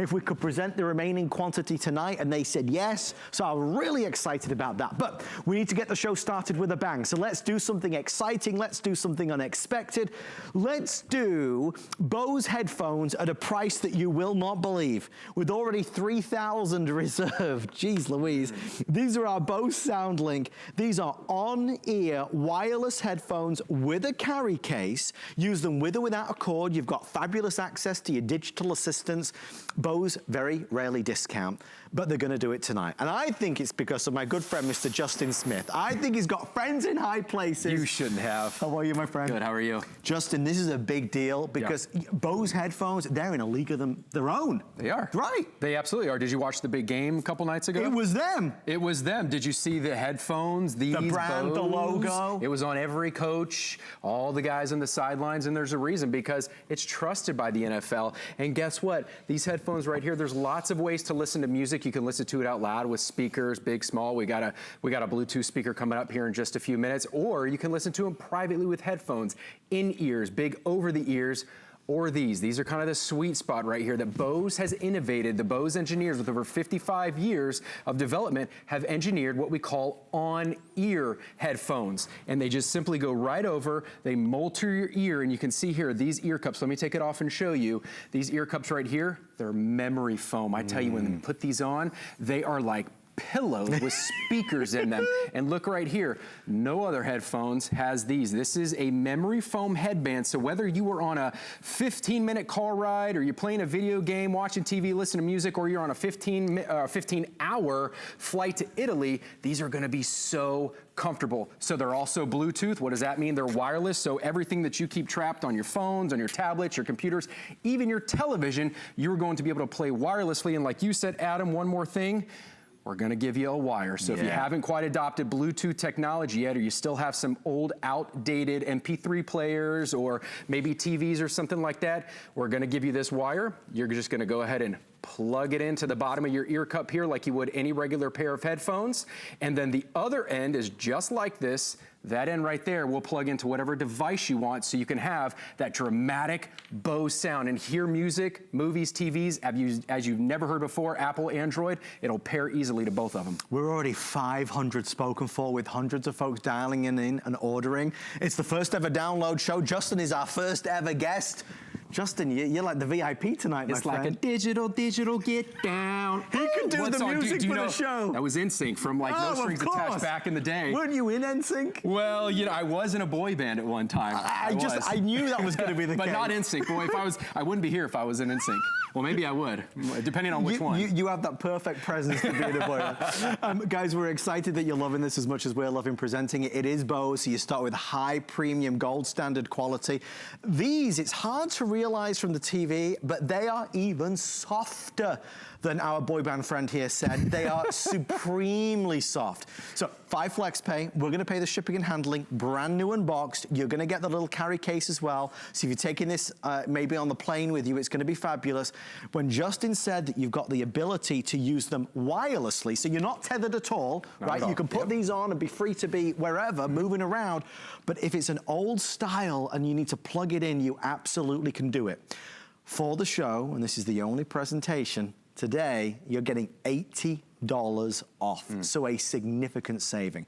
if we could present the remaining quantity tonight, and they said yes. So I'm really excited about that. But we need to get the show started with a bang. So let's do something exciting. Let's do something unexpected. Let's do Bose headphones at a price that you will not believe, with already 3,000 reserved. Jeez Louise. These are our Bose SoundLink. These are on-ear wireless headphones with a carry case. Use them with or without a cord. You've got fabulous access to your digital assistants. Bose very rarely discount, but they're going to do it tonight. And I think it's because of my good friend, Mr. Justin Smith. I think he's got friends in high places. You shouldn't have. How are you, my friend? Good, how are you? Justin, this is a big deal because Bose headphones, they're in a league of their own. They are. Right. They absolutely are. Did you watch the big game a couple nights ago? It was them. It was them. Did you see the headphones, these the brand, Bose? the logo. It was on every coach, all the guys on the sidelines, and there's a reason, because it's trusted by the NFL. And guess what? These headphones right here, there's lots of ways to listen to music. You can listen to it out loud with speakers, big, small. We got a Bluetooth speaker coming up here in just a few minutes, or you can listen to them privately with headphones, in ears, big over the ears, or these are kind of the sweet spot right here that Bose has innovated. The Bose engineers with over 55 years of development have engineered what we call on-ear headphones. And they just simply go right over, they mold to your ear, and you can see here, these ear cups, let me take it off and show you. These ear cups right here, they're memory foam. I tell you, when they put these on, they are like pillows with speakers in them. And look right here, no other headphones has these. This is a memory foam headband, so whether you were on a 15-minute car ride, or you're playing a video game, watching TV, listening to music, or you're on a 15-hour flight to Italy, these are gonna be so comfortable. So they're also Bluetooth. What does that mean? They're wireless, so everything that you keep trapped on your phones, on your tablets, your computers, even your television, you're going to be able to play wirelessly. And like you said, Adam, one more thing, we're gonna give you a wire. So if you haven't quite adopted Bluetooth technology yet, or you still have some old outdated MP3 players, or maybe TVs or something like that, we're gonna give you this wire. You're just gonna go ahead and plug it into the bottom of your ear cup here like you would any regular pair of headphones. And then the other end is just like this. That end right there will plug into whatever device you want, so you can have that dramatic Bose sound and hear music, movies, TVs, as you've never heard before, Apple, Android. It'll pair easily to both of them. We're already 500 spoken for, with hundreds of folks dialing in and ordering. It's the first ever download show. Justin is our first ever guest. Justin, you're like the VIP tonight, my friend. It's like a digital get down. He could do the music for the show. That was NSYNC from like No Strings Attached back in the day. Weren't you in NSYNC? Well, you know, I was in a boy band at one time. I knew that was going to be the case. But not NSYNC. Boy, I wouldn't be here if I was in NSYNC. Well, maybe I would, depending on which one. You have that perfect presence to be in a boy band. Guys, we're excited that you're loving this as much as we're loving presenting it. It is Bose, so you start with high premium gold standard quality. These, it's hard to realize from the TV, but they are even softer than our boy band friend here said. They are supremely soft. So 5 flex pay, we're gonna pay the shipping and handling, brand new unboxed. You're gonna get the little carry case as well. So if you're taking this maybe on the plane with you, it's gonna be fabulous. When Justin said that you've got the ability to use them wirelessly, so you're not tethered at all, right? You can put these on and be free to be wherever, moving around. But if it's an old style and you need to plug it in, you absolutely can do it. For the show, and this is the only presentation, today, you're getting $80 off, so a significant saving.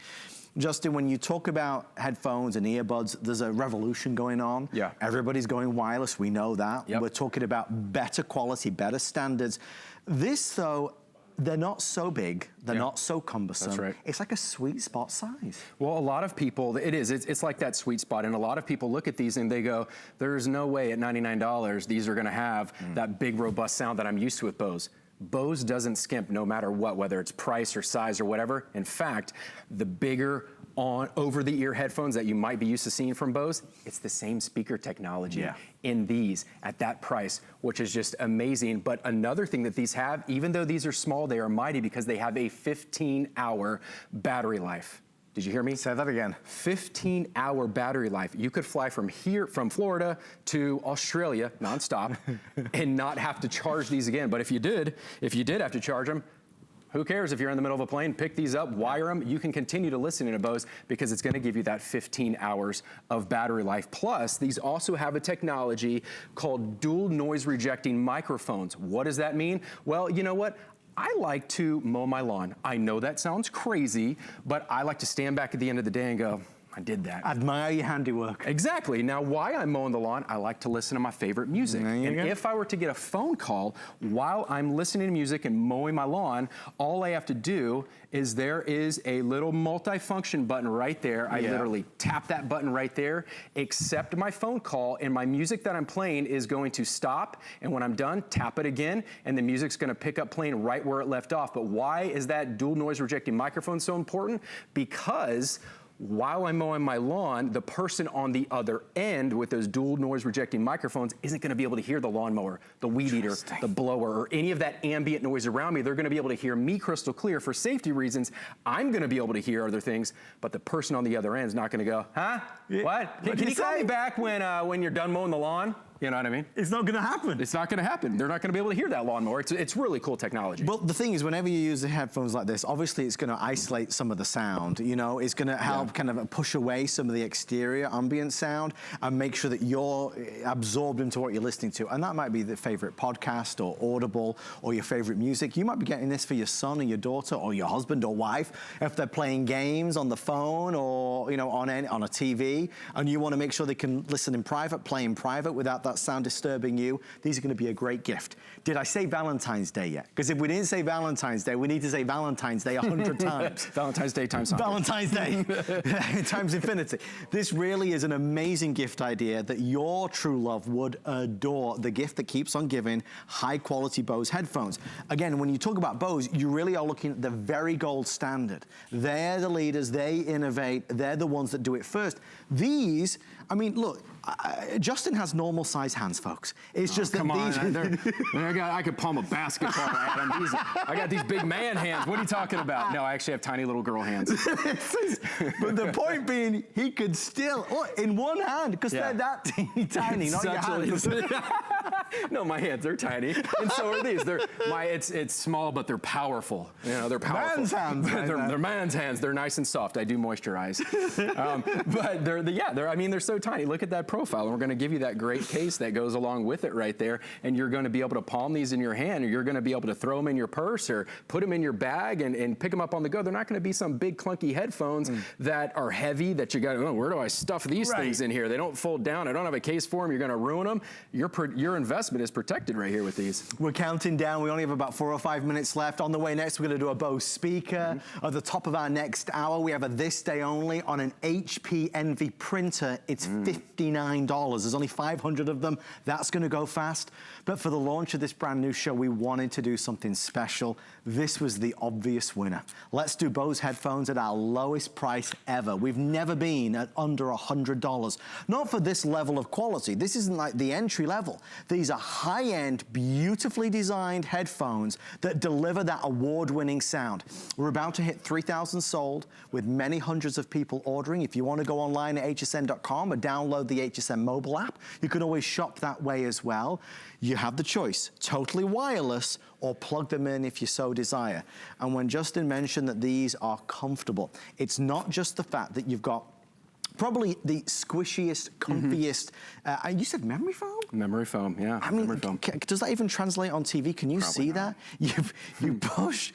Justin, when you talk about headphones and earbuds, there's a revolution going on. Yeah. Everybody's going wireless, we know that. We're talking about better quality, better standards. This, though, they're not so big, they're not so cumbersome. That's right. It's like a sweet spot size. Well, a lot of people, it's like that sweet spot, and a lot of people look at these and they go, there's no way at $99 these are gonna have that big, robust sound that I'm used to with Bose. Bose doesn't skimp no matter what, whether it's price or size or whatever. In fact, the bigger over-the-ear headphones that you might be used to seeing from Bose, it's the same speaker technology in these at that price, which is just amazing. But another thing that these have, even though these are small, they are mighty because they have a 15-hour battery life. Did you hear me? Say that again. 15-hour battery life. You could fly from Florida to Australia nonstop and not have to charge these again. But if you did have to charge them, Who cares if you're in the middle of a plane? Pick these up, wire them. You can continue to listen in a Bose because it's going to give you that 15 hours of battery life. Plus, these also have a technology called dual noise rejecting microphones. What does that mean? Well, you know what? I like to mow my lawn. I know that sounds crazy, but I like to stand back at the end of the day and go, I did that. Admire your handiwork. Exactly. Now, while I'm mowing the lawn, I like to listen to my favorite music. And if I were to get a phone call while I'm listening to music and mowing my lawn, all I have to do is there is a little multi-function button right there. I literally tap that button right there, accept my phone call, and my music that I'm playing is going to stop. And when I'm done, tap it again, and the music's gonna pick up playing right where it left off. But why is that dual noise rejecting microphone so important? Because while I'm mowing my lawn, the person on the other end with those dual noise rejecting microphones isn't gonna be able to hear the lawnmower, the weed eater, the blower, or any of that ambient noise around me. They're gonna be able to hear me crystal clear. For safety reasons, I'm gonna be able to hear other things, but the person on the other end is not gonna go, huh? What? Can you call me back when you're done mowing the lawn? You know what I mean? It's not going to happen. It's not going to happen. They're not going to be able to hear that lawnmower. It's really cool technology. But the thing is, whenever you use the headphones like this, obviously it's going to isolate some of the sound. You know, it's going to help kind of push away some of the exterior ambient sound and make sure that you're absorbed into what you're listening to. And that might be the favorite podcast or Audible or your favorite music. You might be getting this for your son or your daughter or your husband or wife if they're playing games on the phone or, you know, on a TV, and you want to make sure they can listen in private, play in private without that sound disturbing you. These are going to be a great gift. Did I say Valentine's Day yet? Because if we didn't say Valentine's Day, we need to say Valentine's Day 100 times. Valentine's Day times 100. Valentine's Day times infinity. This really is an amazing gift idea that your true love would adore. The gift that keeps on giving, high quality Bose headphones. Again, when you talk about Bose, you really are looking at the very gold standard. They're the leaders, they innovate, they're the ones that do it first. These, I mean, look, Justin has normal size hands, folks. It's just that these... I could palm a basketball at him. I got these big man hands. What are you talking about? No, I actually have tiny little girl hands. But the point being, he could still, in one hand, because they're that teeny tiny, not your hands. No, my hands, they're tiny. And so are these. It's small, but they're powerful. You know, they're powerful. Man's hands. They're man's hands. They're nice and soft. I do moisturize. But they're so tiny. Look at that profile. And we're going to give you that great case that goes along with it right there. And you're going to be able to palm these in your hand, or you're going to be able to throw them in your purse or put them in your bag and pick them up on the go. They're not going to be some big clunky headphones that are heavy that you got to, where do I stuff these things in here? They don't fold down. I don't have a case for them. You're going to ruin them. Your investment is protected right here with these. We're counting down. We only have about 4 or 5 minutes left. On the way next, we're going to do a Bose speaker. At the top of our next hour, we have a This Day Only on an HP Envy printer. It's $59. There's only 500 of them. That's going to go fast. But for the launch of this brand new show, we wanted to do something special. This was the obvious winner. Let's do Bose headphones at our lowest price ever. We've never been at under $100. Not for this level of quality. This isn't like the entry level. These are high-end, beautifully designed headphones that deliver that award-winning sound. We're about to hit 3,000 sold with many hundreds of people ordering. If you want to go online at hsn.com or download the HSN mobile app, you can always shop that way as well. You have the choice, totally wireless or plug them in if you so desire. And when Justin mentioned that these are comfortable, it's not just the fact that you've got probably the squishiest, comfiest, you said memory foam? Memory foam, yeah. I mean, memory foam. Does that even translate on TV? Can you see that? You push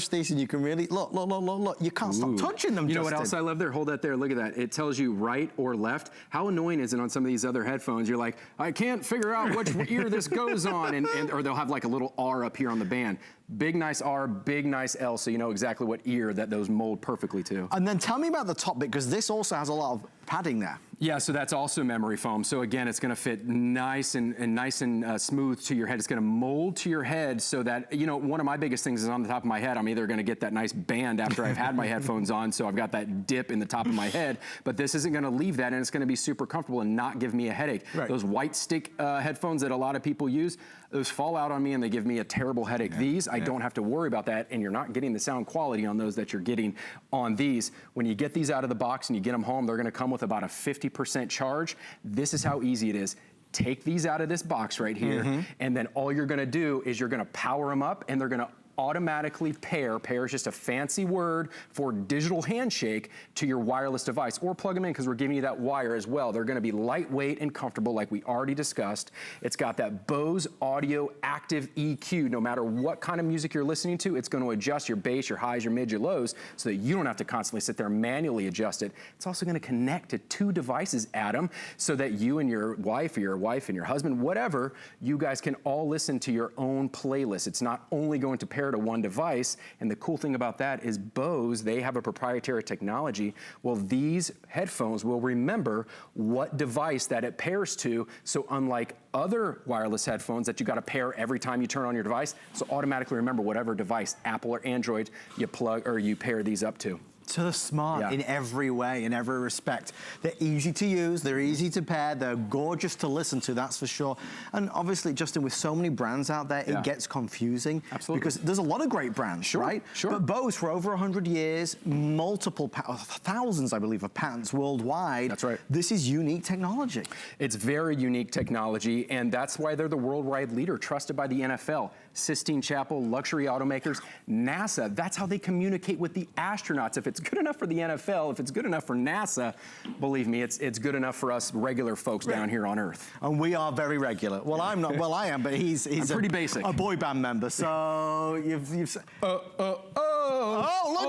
these and you can really, look. You can't stop touching them, You know Justin. what else I love there? Hold that there, look at that. It tells you right or left. How annoying is it on some of these other headphones? You're like, I can't figure out which ear this goes on, or they'll have like a little R up here on the band. Big nice R, big nice L, so you know exactly what ear that those mold perfectly to. And then tell me about the top bit, because this also has a lot of padding there. Yeah, so that's also memory foam. So again, it's gonna fit nice and smooth to your head. It's gonna mold to your head so that, you know, one of my biggest things is on the top of my head. I'm either gonna get that nice band after I've had my headphones on, so I've got that dip in the top of my head, but this isn't gonna leave that, and it's gonna be super comfortable and not give me a headache. Right. Those white stick headphones that a lot of people use, those fall out on me and they give me a terrible headache. These, I don't have to worry about that, and you're not getting the sound quality on those that you're getting on these. When you get these out of the box and you get them home, they're gonna come with about a 50% charge. This is how easy it is. take these out of this box right here, and then all you're gonna do is you're gonna power them up, and they're gonna automatically pair. Pair is just a fancy word for digital handshake to your wireless device, or plug them in because we're giving you that wire as well. They're gonna be lightweight and comfortable like we already discussed. It's got that Bose Audio Active EQ. No matter what kind of music you're listening to, it's gonna adjust your bass, your highs, your mids, your lows, so that you don't have to constantly sit there and manually adjust it. It's also gonna connect to 2 devices, Adam, so that you and your wife and your husband, whatever, you guys can all listen to your own playlist. It's not only going to pair to one device, and the cool thing about that is Bose, they have a proprietary technology. Well, these headphones will remember what device that it pairs to, so unlike other wireless headphones that you gotta pair every time you turn on your device, so automatically remember whatever device, Apple or Android, you plug or you pair these up to. So they're smart in every way, in every respect. They're easy to use, they're easy to pair, they're gorgeous to listen to, that's for sure. And obviously, Justin, with so many brands out there, it gets confusing. Absolutely. Because there's a lot of great brands, right? Sure. But Bose, for over 100 years, multiple, thousands, I believe, of patents worldwide. That's right. This is unique technology. It's very unique technology, and that's why they're the worldwide leader, trusted by the NFL, Sistine Chapel, luxury automakers, NASA. That's how they communicate with the astronauts. If it's good enough for the NFL, if it's good enough for NASA, believe me, it's good enough for us regular folks down here on Earth. And we are very regular. Well, I'm not. Well, I am, but he's pretty basic. A boy band member. So you've look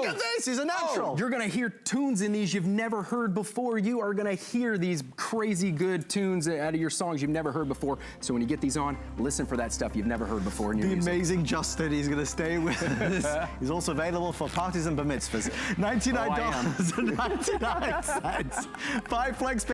at this. He's a natural. You're gonna hear tunes in these you've never heard before. You are gonna hear these crazy good tunes out of your songs you've never heard before. So when you get these on, listen for that stuff you've never heard before in your music. Amazing Justin, he's going to stay with us. He's also available for parties and bar mitzvahs. $99.99. 5 flex